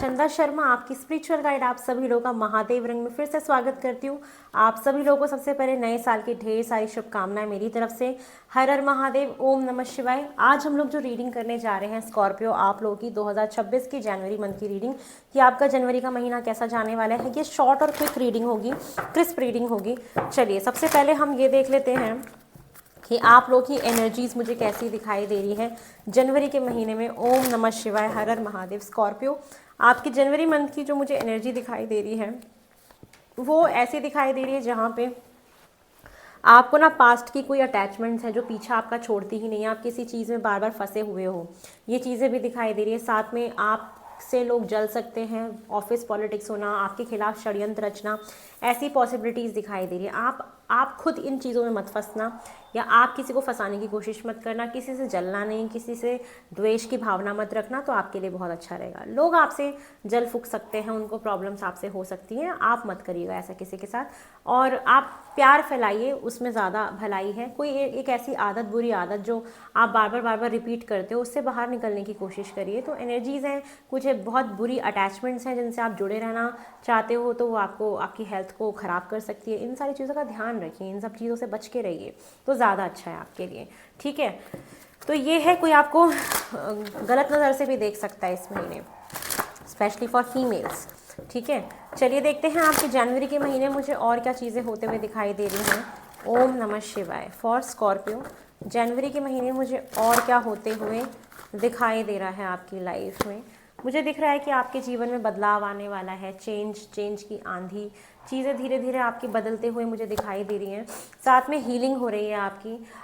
चंदा शर्मा, आपकी spiritual guide, आप सभी लोगों का महादेव रंग में फिर से स्वागत करती हूँ। आप सभी लोगों को सबसे पहले नए साल की ढेर सारी शुभकामनाएं मेरी तरफ से। हर हर महादेव, ओम नमः शिवाय। आज हम लोग जो रीडिंग करने जा रहे हैं स्कॉर्पियो, आप लोगों की 2026 की जनवरी मंथ की रीडिंग, कि आपका जनवरी का महीना कैसा जाने वाला है। ये शॉर्ट और क्विक रीडिंग होगी, क्रिस्प रीडिंग होगी। चलिए सबसे पहले हम ये देख लेते हैं कि आप लोग की एनर्जीज मुझे कैसी दिखाई दे रही है जनवरी के महीने में। ओम नमः शिवाय, हर हर महादेव। स्कॉर्पियो, आपकी जनवरी मंथ की जो मुझे एनर्जी दिखाई दे रही है वो ऐसी दिखाई दे रही है जहाँ पे आपको ना पास्ट की कोई अटैचमेंट्स है जो पीछा आपका छोड़ती ही नहीं है। आप किसी चीज़ में बार बार फंसे हुए हो, ये चीज़ें भी दिखाई दे रही है। साथ में आप से लोग जल सकते हैं, ऑफिस पॉलिटिक्स होना, आपके खिलाफ षड्यंत्र रचना, ऐसी पॉसिबिलिटीज़ दिखाई दे रही है। आप खुद इन चीज़ों में मत फंसना, या आप किसी को फंसाने की कोशिश मत करना, किसी से जलना नहीं, किसी से द्वेष की भावना मत रखना, तो आपके लिए बहुत अच्छा रहेगा। लोग आपसे जल फूक सकते हैं, उनको प्रॉब्लम्स आपसे हो सकती हैं, आप मत करिएगा ऐसा किसी के साथ। और आप प्यार फैलाइए, उसमें ज़्यादा भलाई है। कोई एक ऐसी आदत, बुरी आदत जो आप बार बार रिपीट करते हो, उससे बाहर निकलने की कोशिश करिए। तो एनर्जीज़ हैं, कुछ बहुत बुरी अटैचमेंट्स हैं जिनसे आप जुड़े रहना चाहते हो, तो वो आपको आपकी हेल्थ को ख़राब कर सकती है। इन सारी चीज़ों का ध्यान रखिए, इन सब चीज़ों से बच के रहिए, तो ज़्यादा अच्छा है आपके लिए। ठीक है, तो ये है, कोई आपको गलत नज़र से भी देख सकता है इस महीने, स्पेशली फॉर फीमेल्स। ठीक है, चलिए देखते हैं आपके जनवरी के महीने मुझे और क्या चीज़ें होते हुए दिखाई दे रही हैं। ओम नमः शिवाय। फॉर स्कॉर्पियो, जनवरी के महीने मुझे और क्या होते हुए दिखाई दे रहा है आपकी लाइफ में। मुझे दिख रहा है कि आपके जीवन में बदलाव आने वाला है, चेंज की आंधी, चीज़ें धीरे धीरे आपकी बदलते हुए मुझे दिखाई दे रही हैं। साथ में हीलिंग हो रही है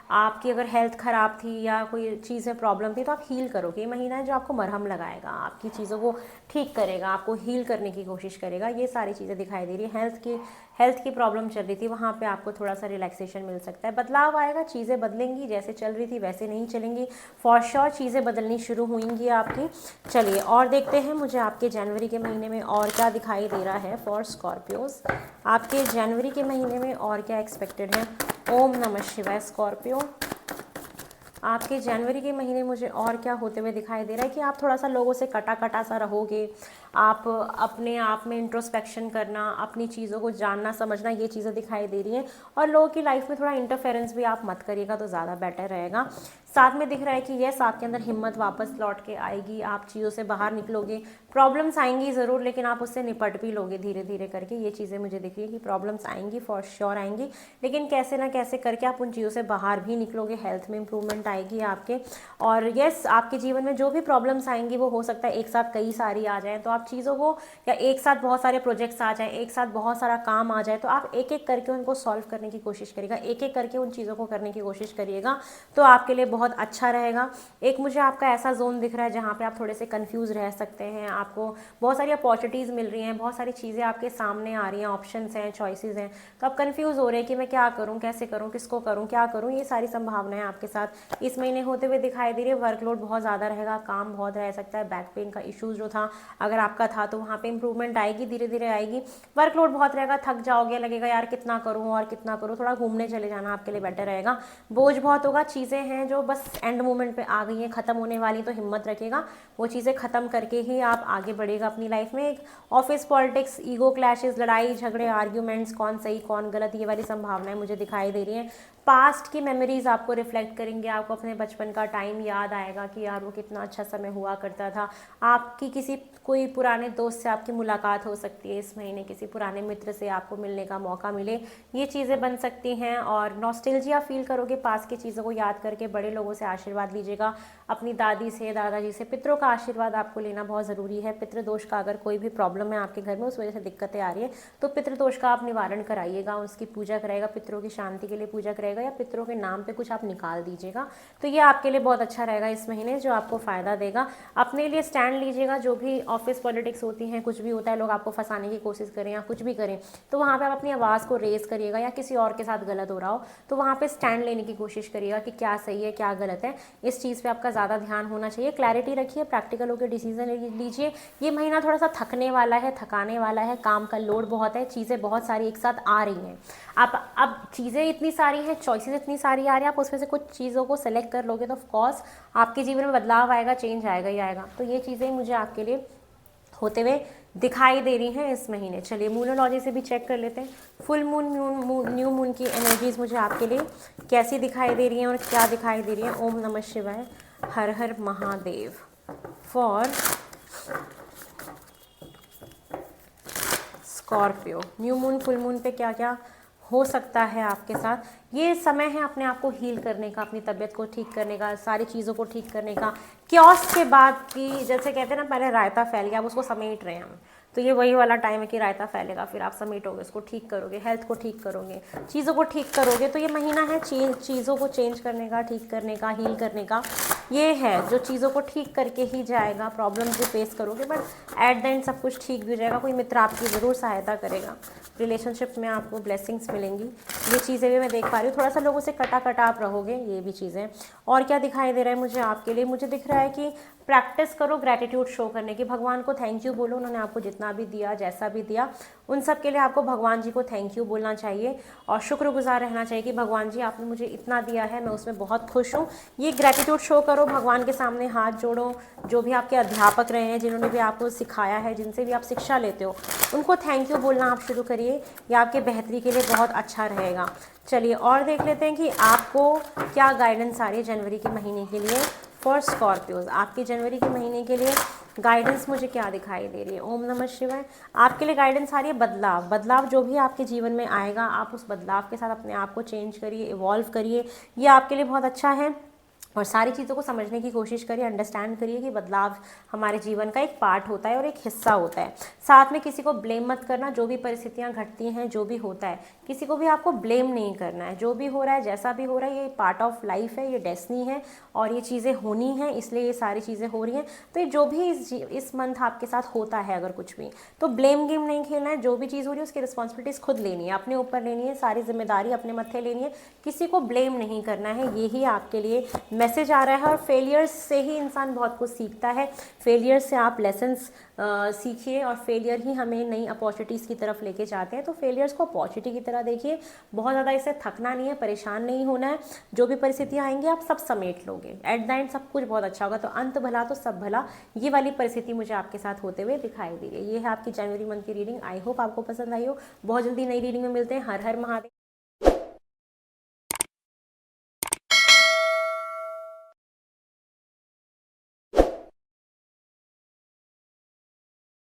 आपकी अगर हेल्थ ख़राब थी या कोई चीज़ में प्रॉब्लम थी तो आप हील करोगे। ये महीना है जो आपको मरहम लगाएगा, आपकी चीज़ों को ठीक करेगा, आपको हील करने की कोशिश करेगा। ये सारी चीज़ें दिखाई दे रही है। हेल्थ की प्रॉब्लम चल रही थी, वहाँ पे आपको थोड़ा सा रिलैक्सेशन मिल सकता है। बदलाव आएगा, चीज़ें बदलेंगी, जैसे चल रही थी वैसे नहीं चलेंगी, फॉर श्योर चीज़ें बदलनी शुरू होंगी आपकी। चलिए और देखते हैं मुझे आपके जनवरी के महीने में और क्या दिखाई दे रहा है फॉर स्कॉर्पियोज। आपके जनवरी के महीने में और क्या एक्सपेक्टेड है। ओम नमः शिवाय। स्कॉर्पियो, आपके जनवरी के महीने मुझे और क्या होते हुए दिखाई दे रहा है कि आप थोड़ा सा लोगों से कटा कटा सा रहोगे। आप अपने आप में इंट्रोस्पेक्शन करना, अपनी चीज़ों को जानना समझना, ये चीज़ें दिखाई दे रही हैं। और लोगों की लाइफ में थोड़ा इंटरफेरेंस भी आप मत करिएगा तो ज़्यादा बेटर रहेगा। साथ में दिख रहा है कि यस, आपके अंदर हिम्मत वापस लौट के आएगी, आप चीज़ों से बाहर निकलोगे। प्रॉब्लम्स आएंगी ज़रूर, लेकिन आप उससे निपट भी लोगे धीरे धीरे करके। ये चीज़ें मुझे दिख रही है कि प्रॉब्लम्स आएंगी, फॉर श्योर आएंगी, लेकिन कैसे ना कैसे करके आप उन चीज़ों से बाहर भी निकलोगे। हेल्थ में इंप्रूवमेंट आएगी आपके। और यस, आपके जीवन में जो भी प्रॉब्लम्स आएंगी वो हो सकता है एक साथ कई सारी आ जाएँ, तो आप चीज़ों को, या एक साथ बहुत सारे प्रोजेक्ट्स आ जाएँ, एक साथ बहुत सारा काम आ जाए, तो आप एक एक करके उनको सॉल्व करने की कोशिश करिएगा, एक एक करके उन चीज़ों को करने की कोशिश करिएगा, तो आपके लिए बहुत अच्छा रहेगा। एक मुझे आपका ऐसा जोन दिख रहा है जहाँ पे आप थोड़े से कंफ्यूज रह सकते हैं। आपको बहुत सारी अपॉर्चुनिटीज़ मिल रही हैं, बहुत सारी चीज़ें आपके सामने आ रही हैं, ऑप्शंस हैं, चॉइसेस हैं, तो आप कंफ्यूज हो रहे हैं कि मैं क्या करूँ, कैसे करूँ, किसको करूँ, क्या करूँ। ये सारी संभावनाएं आपके साथ इस महीने होते हुए दिखाई दे रही है। वर्कलोड बहुत ज़्यादा रहेगा, काम बहुत रह सकता है, बैक पेन का इशूज़ जो था अगर आपका था तो वहाँ पे इंप्रूवमेंट आएगी, धीरे धीरे आएगी। वर्कलोड बहुत रहेगा, थक जाओगे, लगेगा यार कितना करूँ और कितना करूँ। थोड़ा घूमने चले जाना आपके लिए बेटर रहेगा। बोझ बहुत होगा, चीज़ें हैं जो बस एंड मोमेंट पे आ गई हैं, ख़त्म होने वाली, तो हिम्मत रखेगा, वो चीज़ें ख़त्म करके ही आप आगे बढ़ेगा अपनी लाइफ में। एक ऑफिस पॉलिटिक्स, ईगो क्लैशेस, लड़ाई झगड़े, आर्ग्यूमेंट्स, कौन सही कौन गलत, ये वाली संभावनाएं मुझे दिखाई दे रही हैं। पास्ट की मेमोरीज आपको रिफ्लेक्ट करेंगे, आपको अपने बचपन का टाइम याद आएगा कि यार वो कितना अच्छा समय हुआ करता था। आपकी कोई पुराने दोस्त से आपकी मुलाकात हो सकती है इस महीने, किसी पुराने मित्र से आपको मिलने का मौका मिले, ये चीज़ें बन सकती हैं। और नॉस्टैल्जिया फील करोगे, पास की चीज़ों को याद करके। बड़े लोगों से आशीर्वाद लीजिएगा, अपनी दादी से, दादाजी से, पितरों का आशीर्वाद आपको लेना बहुत ज़रूरी है। पितृदोष का अगर कोई भी प्रॉब्लम है आपके घर में, उस वजह से दिक्कतें आ रही है, तो पितृदोष का आप निवारण कराइएगा, उसकी पूजा कराएगा, पितरों की शांति के लिए पूजा कराएगा, या पितरों के नाम पे कुछ आप निकाल दीजिएगा, तो ये आपके लिए बहुत अच्छा रहेगा इस महीने, जो आपको फ़ायदा देगा। अपने लिए स्टैंड लीजिएगा। जो भी ऑफिस पॉलिटिक्स होती हैं, कुछ भी होता है, लोग आपको फंसाने की कोशिश करें या कुछ भी करें, तो वहाँ पे आप अपनी आवाज़ को रेज़ करिएगा। या किसी और के साथ गलत हो रहा हो तो वहाँ पे स्टैंड लेने की कोशिश करिएगा कि क्या सही है क्या गलत है। इस चीज़ पे आपका ज़्यादा ध्यान होना चाहिए। क्लैरिटी रखिए, प्रैक्टिकल होकर डिसीजन लीजिए। ये महीना थोड़ा सा थकने वाला है, थकाने वाला है, काम का लोड बहुत है, चीज़ें बहुत सारी एक साथ आ रही हैं। आप अब चीज़ें इतनी सारी हैं, चॉइसेस इतनी सारी आ रही हैं, आप उसमें से कुछ चीज़ों को सेलेक्ट कर लोगे तो ऑफकोर्स आपके जीवन में बदलाव आएगा, चेंज आएगा ही आएगा। तो ये चीज़ें मुझे आपके लिए होते हुए दिखाई दे रही हैं इस महीने। चलिए मूनोलॉजी से भी चेक कर लेते हैं फुल मून, न्यू मून की एनर्जीज मुझे आपके लिए कैसी दिखाई दे रही हैं और क्या दिखाई दे रही हैं। ओम नमः शिवाय, हर हर Mahadev. For Scorpio, new moon full moon पे क्या क्या हो सकता है आपके साथ। ये समय है अपने आप को हील करने का, अपनी तबीयत को ठीक करने का, सारी चीज़ों को ठीक करने का। क्योस के बाद की, जैसे कहते हैं ना, पहले रायता फैल गया, अब उसको समेट रहे हैं हम, तो ये वही वाला टाइम है कि रायता फैलेगा, फिर आप समेटोगे, उसको ठीक करोगे, हेल्थ को ठीक करोगे, चीज़ों को ठीक करोगे। तो ये महीना है चीज़ों को चेंज करने का, ठीक करने का, हील करने का। ये है जो चीज़ों को ठीक करके ही जाएगा। प्रॉब्लम्स भी फेस करोगे बट एट द एंड सब कुछ ठीक भी हो जाएगा। कोई मित्र आपकी ज़रूर सहायता करेगा, रिलेशनशिप में आपको ब्लेसिंग्स मिलेंगी। ये चीज़ें भी मैं देख पा रही हूँ। थोड़ा सा लोगों से कटा कटा आप रहोगे, ये भी चीज़ें। और क्या दिखाई दे रहा है मुझे आपके लिए, मुझे दिख रहा है कि प्रैक्टिस करो ग्रैटिट्यूड शो करने की। भगवान को थैंक यू बोलो, उन्होंने आपको जितना भी दिया, जैसा भी दिया, उन सब के लिए आपको भगवान जी को थैंक यू बोलना चाहिए और शुक्रगुजार रहना चाहिए कि भगवान जी आपने मुझे इतना दिया है, मैं उसमें बहुत खुश हूँ। ये ग्रैटिट्यूड शो करो, भगवान के सामने हाथ जोड़ो। जो भी आपके अध्यापक रहे हैं, जिन्होंने भी आपको सिखाया है, जिनसे भी आप शिक्षा लेते हो, उनको थैंक यू बोलना आप शुरू करिए। ये आपके बेहतरी के लिए बहुत अच्छा रहेगा। चलिए और देख लेते हैं कि आपको क्या गाइडेंस आ रही है जनवरी के महीने के लिए फॉर स्कॉर्पियोज। आपके जनवरी के महीने के लिए गाइडेंस मुझे क्या दिखाई दे रही है। ओम नमः शिवाय। आपके लिए गाइडेंस आ रही है बदलाव। बदलाव जो भी आपके जीवन में आएगा, आप उस बदलाव के साथ अपने आप को चेंज करिए, इवॉल्व करिए। ये आपके लिए बहुत अच्छा है और सारी चीज़ों को समझने की कोशिश करिए, अंडरस्टैंड करिए कि बदलाव हमारे जीवन का एक पार्ट होता है और एक हिस्सा होता है। साथ में किसी को ब्लेम मत करना, जो भी परिस्थितियां घटती हैं, जो भी होता है, किसी को भी आपको ब्लेम नहीं करना है। जो भी हो रहा है, जैसा भी हो रहा है, ये पार्ट ऑफ लाइफ है, ये डेस्टिनी है और ये चीज़ें होनी हैं, इसलिए ये सारी चीज़ें हो रही हैं। तो ये जो भी इस मंथ आपके साथ होता है, अगर कुछ भी, तो ब्लेम गेम नहीं खेलना है। जो भी चीज़ हो रही है उसकी रिस्पॉन्सिबिलिटीज़ खुद लेनी है, अपने ऊपर लेनी है, सारी जिम्मेदारी अपने मत्थे लेनी है, किसी को ब्लेम नहीं करना है। यही आपके लिए मैसेज आ रहा है। और फेलियर्स से ही इंसान बहुत कुछ सीखता है। फेलियर से आप लेसन्स सीखिए और फेलियर ही हमें नई अपॉर्चुनिटीज़ की तरफ लेके जाते हैं। तो फेलियर्स को अपॉर्चुनिटी की तरह देखिए, बहुत ज़्यादा इससे थकना नहीं है, परेशान नहीं होना है। जो भी परिस्थितियाँ आएंगी आप सब समेट लोगे, एट द एंड सब कुछ बहुत अच्छा होगा। तो अंत भला तो सब भला, ये वाली परिस्थिति मुझे आपके साथ होते हुए दिखाई दे रही है। ये है आपकी जनवरी मंथ की रीडिंग। आई होप आपको पसंद आई हो। बहुत जल्दी नई रीडिंग में मिलते हैं। हर हर महादेव।